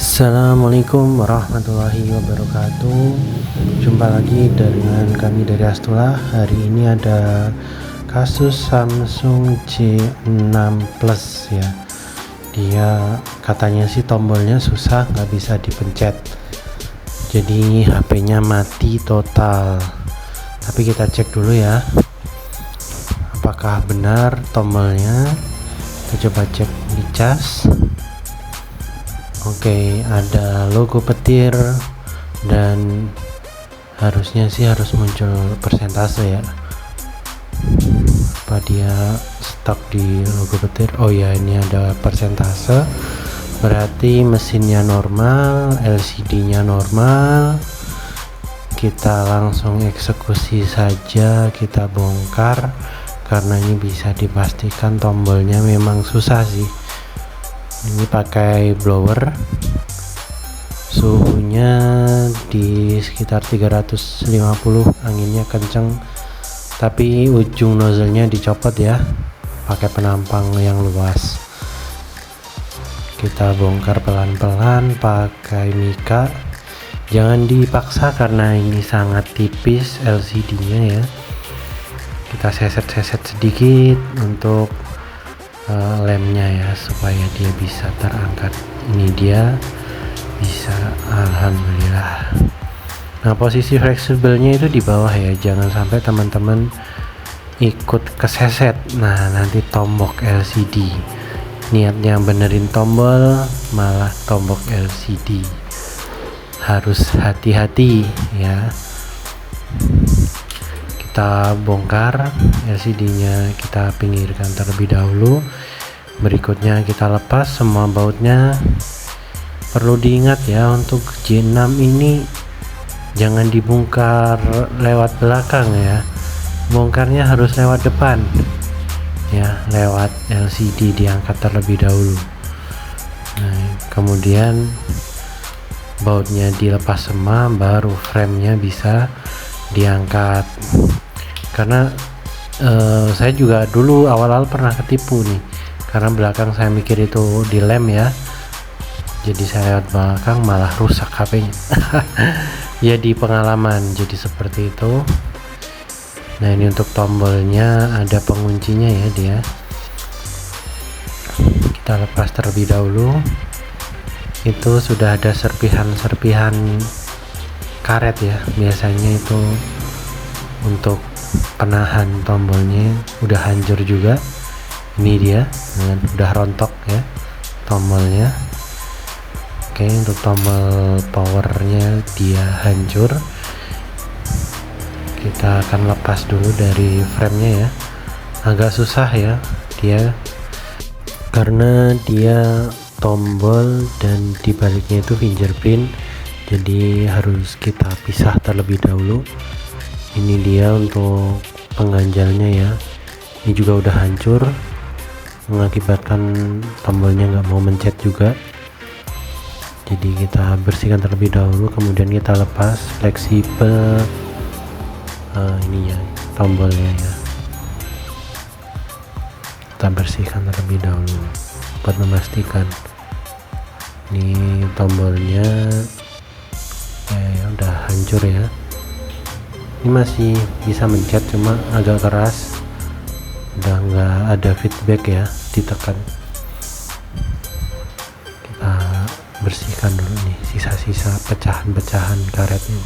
Assalamualaikum warahmatullahi wabarakatuh. Jumpa lagi dengan kami dari Astula. Hari ini ada kasus Samsung J6 Plus ya. Dia katanya sih tombolnya susah, nggak bisa dipencet. Jadi HP-nya mati total. Tapi kita cek dulu ya, apakah benar tombolnya. Kita coba cek di cas. Oke, ada logo petir dan harusnya sih harus muncul persentase ya. Apa dia stuck di logo petir? Oh ya, ini ada persentase. Berarti mesinnya normal, LCD-nya normal. Kita langsung eksekusi saja, kita bongkar karena ini bisa dipastikan tombolnya memang susah sih. Ini pakai blower, suhunya di sekitar 350, anginnya kenceng, tapi ujung nozzle-nya dicopot ya, pakai penampang yang luas. Kita bongkar pelan-pelan pakai mika, jangan dipaksa karena ini sangat tipis LCD-nya ya. Kita seset-seset sedikit untuk lemnya ya, supaya dia bisa terangkat. Ini dia bisa, alhamdulillah. Nah, posisi fleksibelnya itu di bawah ya, jangan sampai teman-teman ikut keseset. Nah, nanti tombok LCD, niatnya benerin tombol malah tombok LCD, harus hati-hati ya. Kita bongkar LCD-nya, kita pinggirkan terlebih dahulu. Berikutnya kita lepas semua bautnya. Perlu diingat ya, untuk J6 ini jangan dibongkar lewat belakang ya, bongkarnya harus lewat depan ya, lewat LCD diangkat terlebih dahulu. Nah, kemudian bautnya dilepas semua, baru framenya bisa diangkat. Karena saya juga dulu awal-awal pernah ketipu nih, karena belakang saya mikir itu dilem ya, jadi saya lewat belakang malah rusak HP-nya. Ya, di pengalaman jadi seperti itu. Nah, ini untuk tombolnya ada penguncinya ya dia. Kita lepas terlebih dahulu. Itu sudah ada serpihan-serpihan karet ya, biasanya itu untuk penahan tombolnya, udah hancur juga. Ini dia, udah rontok ya tombolnya. Oke, untuk tombol powernya dia hancur. Kita akan lepas dulu dari framenya ya, agak susah ya dia, karena dia tombol dan dibaliknya itu fingerprint, jadi harus kita pisah terlebih dahulu. Ini dia untuk pengganjalnya ya, ini juga udah hancur, mengakibatkan tombolnya nggak mau mencet juga. Jadi kita bersihkan terlebih dahulu, kemudian kita lepas fleksibel ininya, tombolnya ya, kita bersihkan terlebih dahulu buat memastikan. Ini tombolnya udah hancur ya, ini masih bisa mencet cuma agak keras, udah nggak ada feedback ya, ditekan. Kita bersihkan dulu nih sisa-sisa pecahan-pecahan karetnya.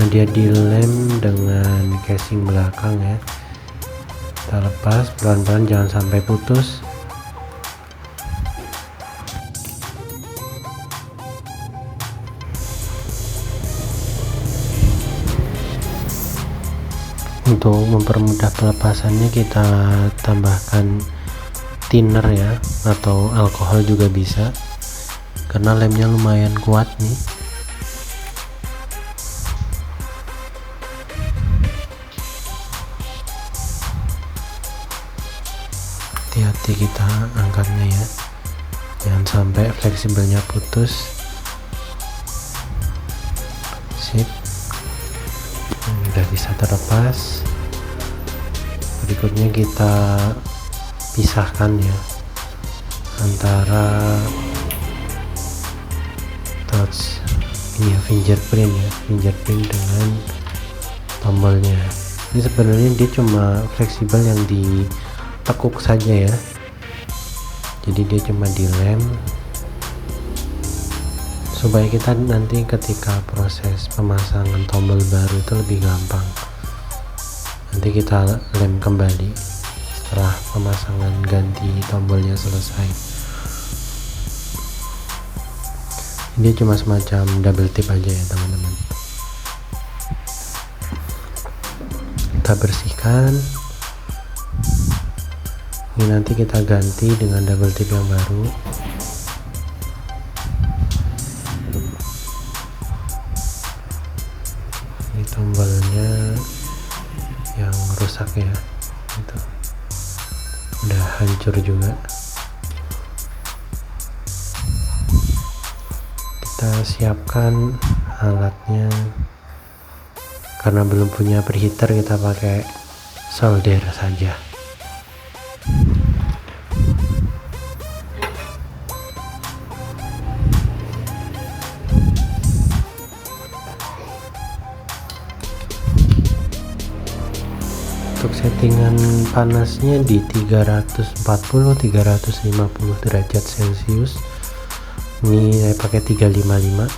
Nah, dia dilem dengan casing belakang ya, kita lepas pelan-pelan, jangan sampai putus. Untuk mempermudah pelepasannya kita tambahkan thinner ya, atau alkohol juga bisa, karena lemnya lumayan kuat nih. Hati-hati kita angkatnya ya, jangan sampai fleksibelnya putus. Sip, udah bisa terlepas. Berikutnya kita pisahkan ya, antara touch ini ya, fingerprint dengan tombolnya. Ini sebenarnya dia cuma fleksibel yang ditekuk saja ya, jadi dia cuma dilem supaya kita nanti ketika proses pemasangan tombol baru itu lebih gampang. Nanti kita lem kembali setelah pemasangan ganti tombolnya selesai. Ini cuma semacam double tip aja ya teman-teman. Kita bersihkan. Ini nanti kita ganti dengan double tip yang baru. Ini tombolnya yang rusak ya, itu udah hancur juga. Kita siapkan alatnya, karena belum punya preheater kita pakai solder saja. Untuk settingan panasnya di 340-350 derajat Celcius. Ini saya pakai 355.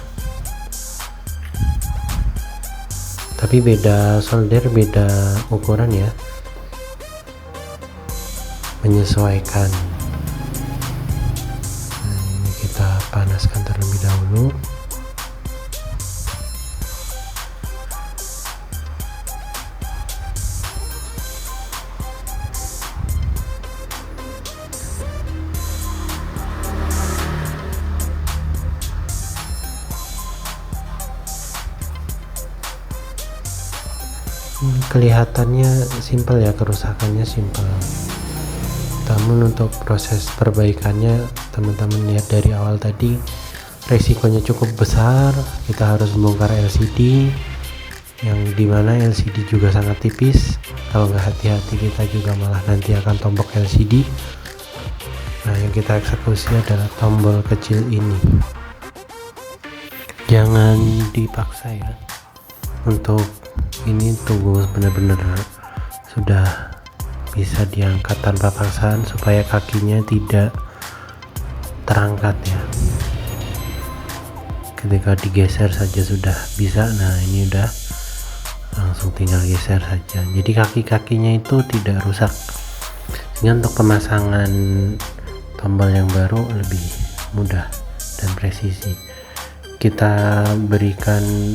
Tapi beda solder, beda ukuran ya. Menyesuaikan. Nah, ini kita panaskan terlebih dahulu. Kelihatannya simpel ya, kerusakannya simpel, namun untuk proses perbaikannya teman-teman lihat dari awal tadi resikonya cukup besar. Kita harus bongkar LCD, yang dimana LCD juga sangat tipis. Kalau nggak hati-hati kita juga malah nanti akan tombok LCD. Nah, yang kita eksekusi adalah tombol kecil ini. Jangan dipaksa ya, untuk ini tunggu benar-benar sudah bisa diangkat tanpa paksaan supaya kakinya tidak terangkat ya. Ketika digeser saja sudah bisa. Nah, ini udah langsung tinggal geser saja, jadi kaki-kakinya itu tidak rusak, sehingga untuk pemasangan tombol yang baru lebih mudah dan presisi. Kita berikan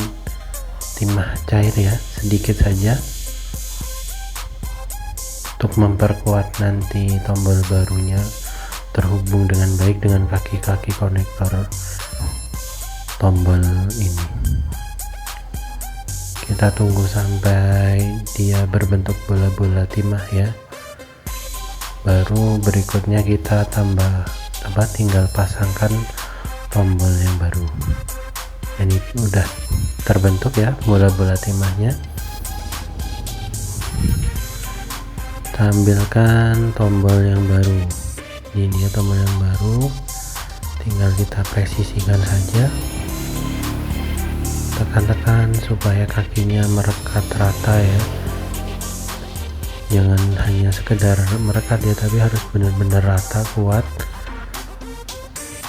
timah cair ya, sedikit saja untuk memperkuat nanti tombol barunya terhubung dengan baik dengan kaki-kaki konektor tombol ini. Kita tunggu sampai dia berbentuk bola-bola timah ya, baru berikutnya kita tinggal pasangkan tombol yang baru. Ini udah terbentuk ya bola-bola timahnya. Kita ambilkan tombol yang baru. Ini dia tombol yang baru, tinggal kita presisikan saja, tekan-tekan supaya kakinya merekat rata ya. Jangan hanya sekedar merekat ya, tapi harus benar-benar rata, kuat,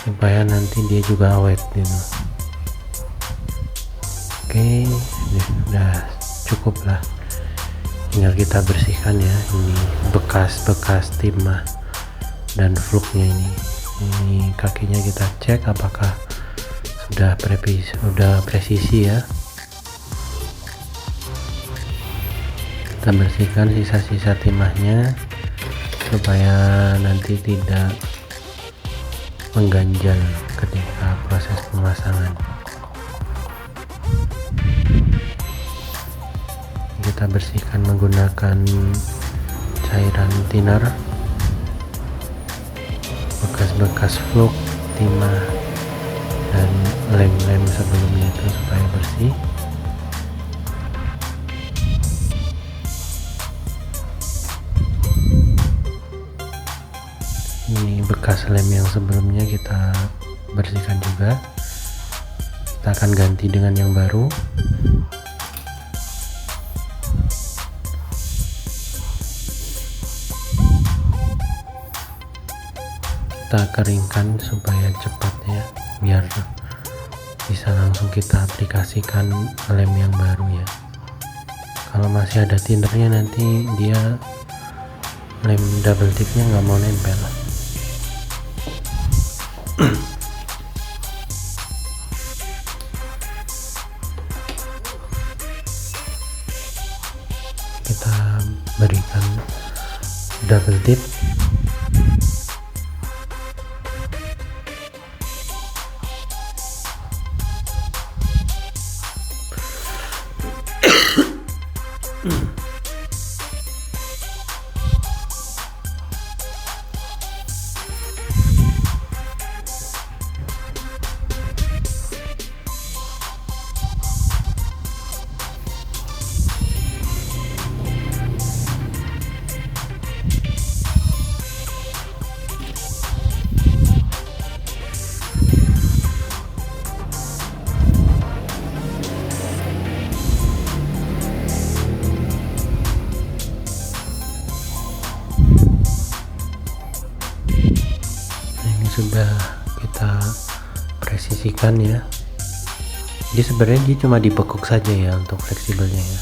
supaya nanti dia juga awet gitu. Oke, udah cukup lah, tinggal kita bersihkan ya ini bekas-bekas timah dan fluknya. Ini kakinya kita cek apakah sudah presisi ya. Kita bersihkan sisa-sisa timahnya supaya nanti tidak mengganjal ketika proses pemasangan. Kita bersihkan menggunakan cairan thinner, bekas-bekas fluk, timah, dan lem-lem sebelumnya itu supaya bersih. Ini ini bekas lem yang sebelumnya kita bersihkan juga. Kita akan ganti dengan yang baru. Kita keringkan supaya cepat ya, biar bisa langsung kita aplikasikan lem yang baru ya. Kalau masih ada tindernya nanti dia lem double tipnya nggak mau nempel. Kita berikan double tip. Sudah kita presisikan ya. Jadi sebenarnya dia cuma dibekuk saja ya untuk fleksibelnya ya.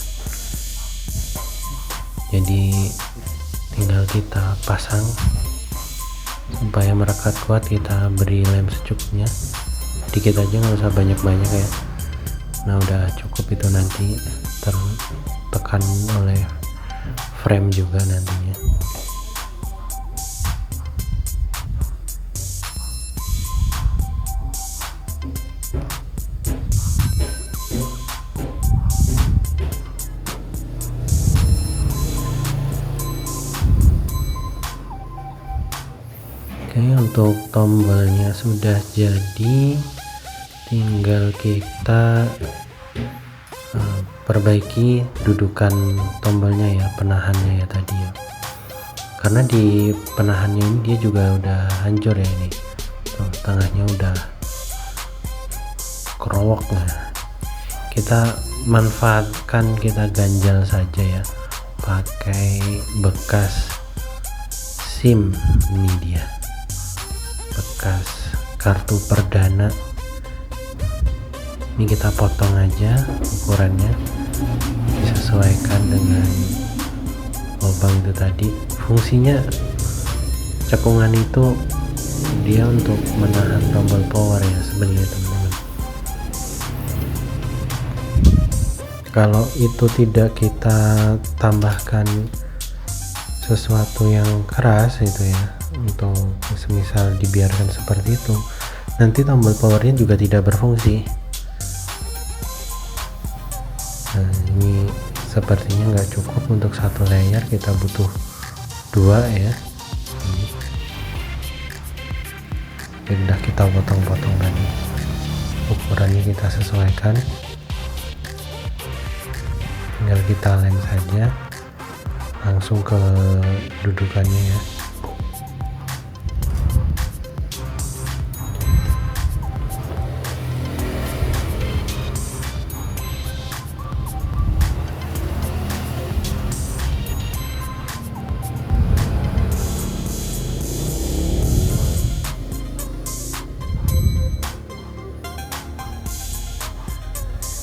Jadi tinggal kita pasang supaya merekat kuat. Kita beri lem secukupnya, dikit aja, nggak usah banyak-banyak ya. Nah udah cukup itu, nanti tertekan oleh frame juga nantinya. Oke, untuk tombolnya sudah jadi, tinggal kita perbaiki dudukan tombolnya ya, penahannya ya tadi ya, karena di penahannya ini dia juga udah hancur ya, ini tuh, tengahnya udah kerowok. Nah kita manfaatkan, kita ganjal saja ya pakai bekas SIM. Ini dia bekas kartu perdana. Ini kita potong aja ukurannya, disesuaikan dengan lubang itu tadi. Fungsinya cekungan itu dia untuk menahan tombol power ya sebenarnya teman-teman. Kalau itu tidak kita tambahkan sesuatu yang keras itu ya, untuk semisal dibiarkan seperti itu, nanti tombol powernya juga tidak berfungsi. Nah ini sepertinya nggak cukup untuk satu layer, kita butuh dua ya. Jadi udah kita potong-potong tadi, ukurannya kita sesuaikan, tinggal kita lem saja langsung ke dudukannya ya.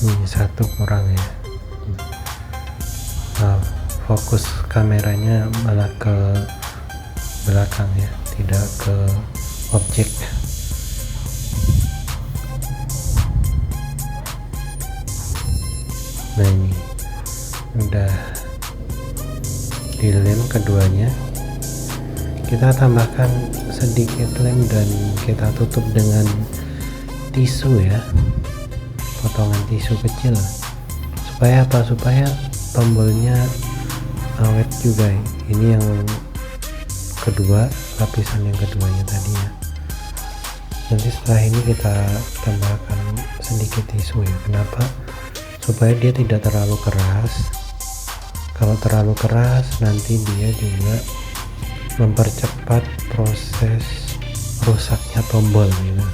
Ini satu kurang ya. Nah, fokus kameranya malah ke belakang ya, tidak ke objek. Nah ini udah dilem keduanya, kita tambahkan sedikit lem dan kita tutup dengan tisu ya, potongan tisu kecil. Supaya apa? Supaya tombolnya awet juga. Ini yang kedua, lapisan yang keduanya tadi ya. Nanti setelah ini kita tambahkan sedikit tisu ya. Kenapa? Supaya dia tidak terlalu keras. Kalau terlalu keras nanti dia juga mempercepat proses rusaknya tombol gitu.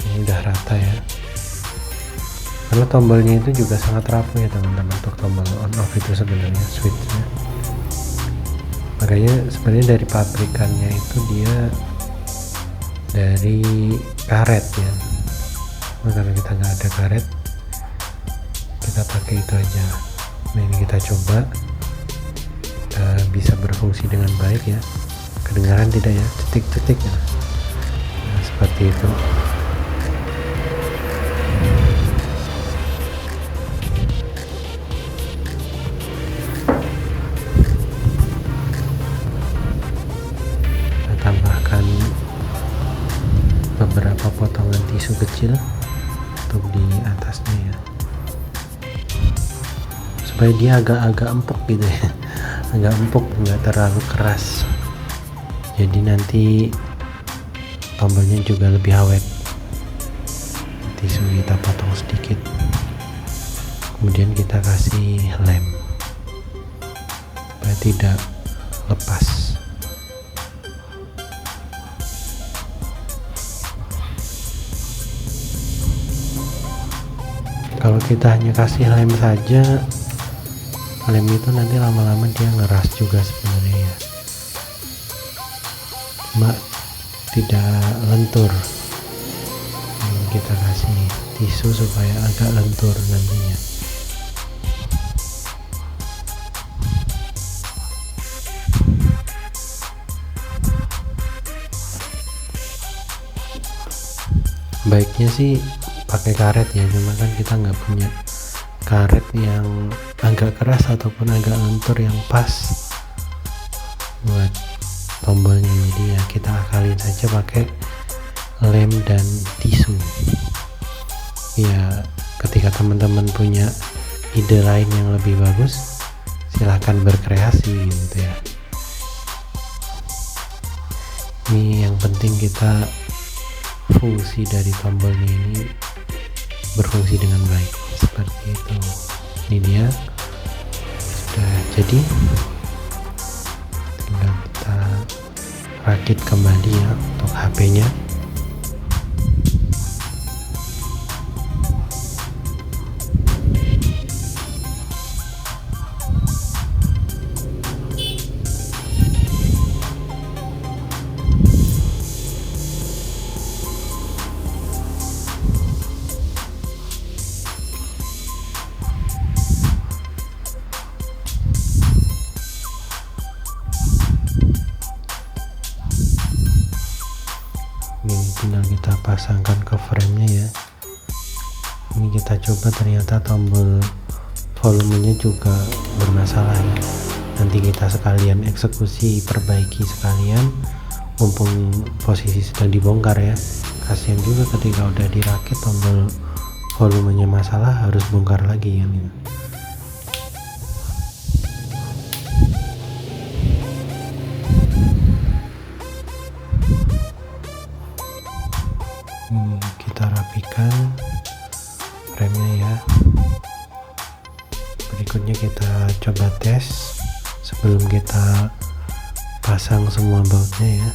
Ini udah rata ya, karena tombolnya itu juga sangat rapuh ya teman-teman, untuk tombol on off itu sebenarnya switchnya. Makanya sebenarnya dari pabrikannya itu dia dari karet ya. Nah, karena kita nggak ada karet, kita pakai itu aja. Nah, ini kita coba bisa berfungsi dengan baik ya. Kedengaran tidak ya, cetik-cetik ya. Nah, seperti itu. Kita tambahkan beberapa potongan tisu kecil untuk di atasnya ya, supaya dia agak-agak empuk gitu ya, agak empuk, nggak terlalu keras, jadi nanti tombolnya juga lebih awet. Tisu kita potong sedikit, kemudian kita kasih lem supaya tidak lepas. Kalau kita hanya kasih lem saja, lem itu nanti lama-lama dia ngeras juga sebenarnya ya, cuma tidak lentur. Ini kita kasih tisu supaya agak lentur nantinya. Baiknya sih pakai karet ya, cuma kan kita nggak punya karet yang agak keras ataupun agak lentur yang pas buat tombolnya, jadi ya kita akalin saja pakai lem dan tisu ya. Ketika teman-teman punya ide lain yang lebih bagus, silahkan berkreasi gitu ya. Ini yang penting kita fungsi dari tombolnya ini berfungsi dengan baik, seperti itu. Ini dia sudah jadi, tinggal kita rakit kembali ya untuk HP-nya. Ini tinggal kita pasangkan ke framenya ya. Ini kita coba, ternyata tombol volumenya juga bermasalah ya. Nanti kita sekalian eksekusi, perbaiki sekalian, mumpung posisi sedang dibongkar ya. Kasihan juga ketika udah dirakit tombol volumenya masalah, harus bongkar lagi ya nih. Kita rapikan remnya ya. Berikutnya kita coba tes sebelum kita pasang semua bautnya ya.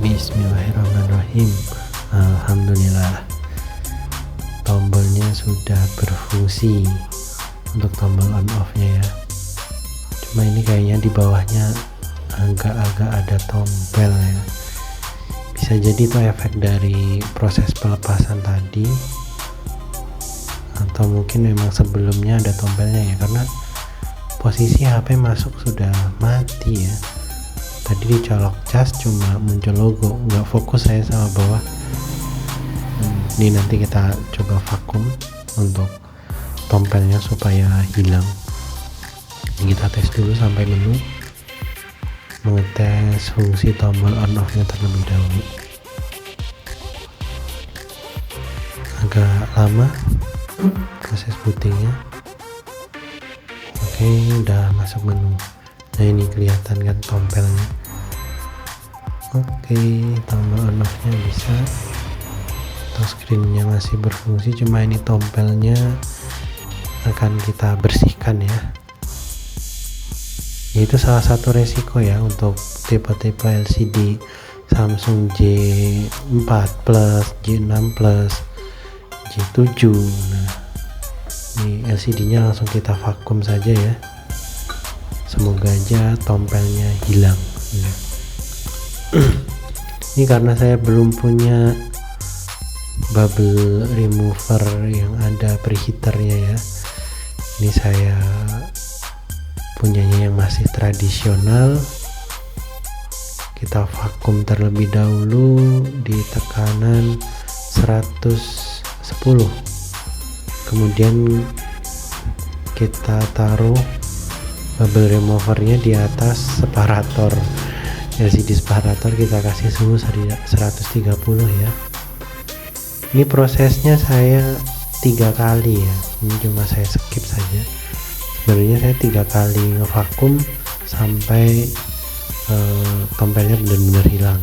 Bismillahirrahmanirrahim. Alhamdulillah, tombolnya sudah berfungsi untuk tombol on off nya ya. Cuma ini kayaknya di bawahnya agak-agak ada tombol ya. Bisa jadi itu efek dari proses pelepasan tadi, atau mungkin memang sebelumnya ada tombelnya ya, karena posisi HP masuk sudah mati ya. Tadi dicolok cas cuma muncul logo, nggak fokus saya sama bawah. Ini nanti kita coba vakum untuk tombelnya supaya hilang. Kita tes dulu sampai menu, mengetes fungsi tombol on off nya terlebih dahulu. Agak lama proses bootingnya. Oke, udah masuk menu. Nah, ini kelihatan kan tombelnya. Oke, tombol on off nya bisa, touchscreen-nya masih berfungsi, cuma ini tombelnya akan kita bersihkan ya. Itu salah satu resiko ya untuk tipe-tipe LCD Samsung J4 Plus, J6 Plus, J7. Nah, ini LCD-nya langsung kita vakum saja ya. Semoga aja tompelnya hilang ya. Ini karena saya belum punya bubble remover yang ada preheaternya ya. Ini saya punyanya yang masih tradisional. Kita vakum terlebih dahulu di tekanan 110. Kemudian kita taruh bubble removernya di atas separator LCD separator, kita kasih suhu 130 ya. Ini prosesnya saya 3 kali ya, ini cuma saya skip saja. Sebenarnya saya 3 kali ngevakum sampai tompelnya benar-benar hilang.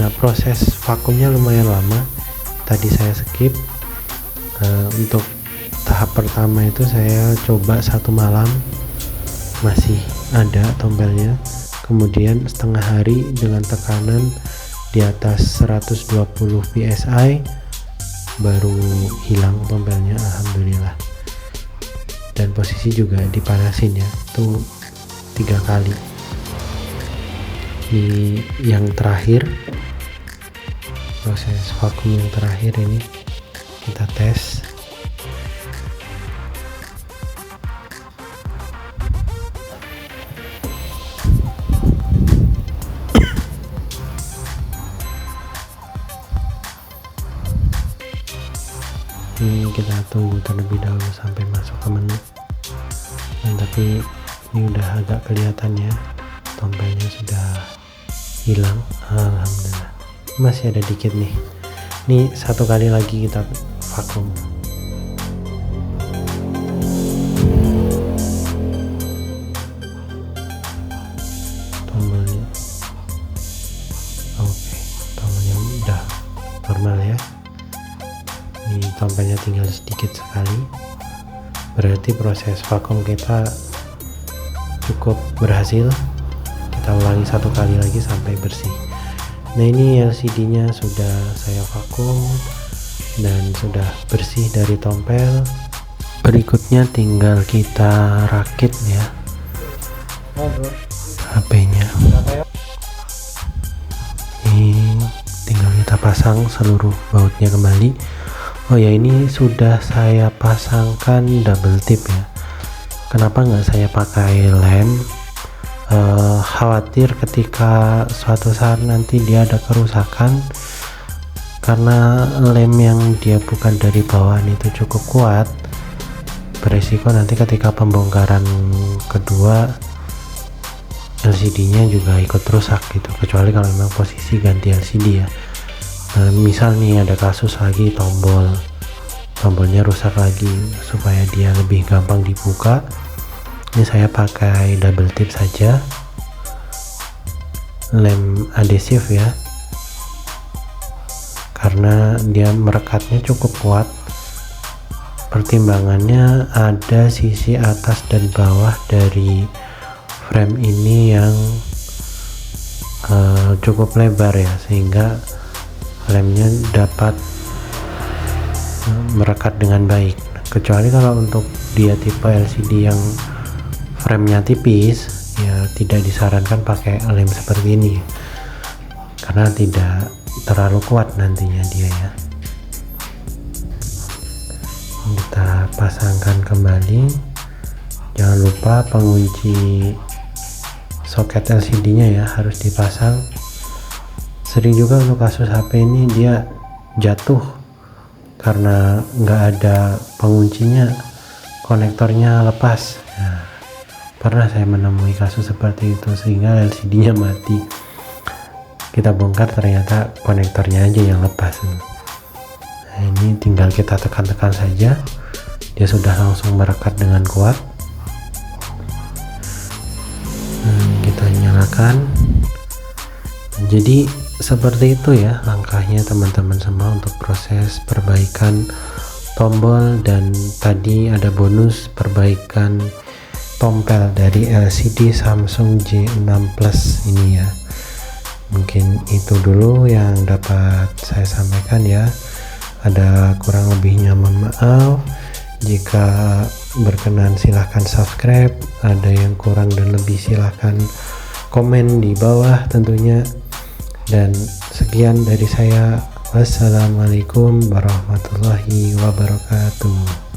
Nah, proses vakumnya lumayan lama, tadi saya skip. Untuk tahap pertama itu saya coba 1 malam masih ada tompelnya, kemudian setengah hari dengan tekanan di atas 120 psi baru hilang tompelnya, alhamdulillah. Dan posisi juga dipanasin ya, itu 3 kali. Ini yang terakhir, proses vakum yang terakhir ini kita tes. Ini kita tunggu terlebih dahulu sampai masuk ke menu. Nah, tapi ini udah agak kelihatan ya, tompelnya sudah hilang, alhamdulillah. Masih ada dikit nih. Ini 1 kali lagi kita vakum. Tombolnya oke, tombolnya udah normal ya. Ini tompelnya tinggal sedikit sekali, berarti proses vakum kita cukup berhasil. Kita ulangi 1 kali lagi sampai bersih. Nah, ini LCD nya sudah saya vakum dan sudah bersih dari tompel. Berikutnya tinggal kita rakit ya HP nya. Ini tinggal kita pasang seluruh bautnya kembali. Oh ya, ini sudah saya pasangkan double tip ya. Kenapa nggak saya pakai lem? Khawatir ketika suatu saat nanti dia ada kerusakan, karena lem yang dia bukan dari bawaan itu cukup kuat, beresiko nanti ketika pembongkaran kedua LCD nya juga ikut rusak gitu, kecuali kalau memang posisi ganti LCD ya. Misal nih ada kasus lagi tombolnya rusak lagi, supaya dia lebih gampang dibuka, ini saya pakai double tip saja, lem adhesif ya, karena dia merekatnya cukup kuat. Pertimbangannya ada sisi atas dan bawah dari frame ini yang cukup lebar ya, sehingga lemnya dapat merekat dengan baik. Kecuali kalau untuk dia tipe LCD yang framenya tipis ya, tidak disarankan pakai lem seperti ini karena tidak terlalu kuat nantinya dia ya. Kita pasangkan kembali. Jangan lupa pengunci soket LCD nya ya harus dipasang. Sering juga untuk kasus HP ini dia jatuh karena nggak ada penguncinya, konektornya lepas. Nah, pernah saya menemui kasus seperti itu, sehingga LCD nya mati. Kita bongkar, ternyata konektornya aja yang lepas. Nah, ini tinggal kita tekan-tekan saja, dia sudah langsung merekat dengan kuat. Kita nyalakan. Nah, Jadi seperti itu ya langkahnya teman-teman semua untuk proses perbaikan tombol, dan tadi ada bonus perbaikan tompel dari LCD Samsung J6 Plus ini ya. Mungkin itu dulu yang dapat saya sampaikan ya. Ada kurang lebihnya mohon maaf. Jika berkenan silahkan subscribe, ada yang kurang dan lebih silahkan komen di bawah tentunya. Dan sekian dari saya, wassalamualaikum warahmatullahi wabarakatuh.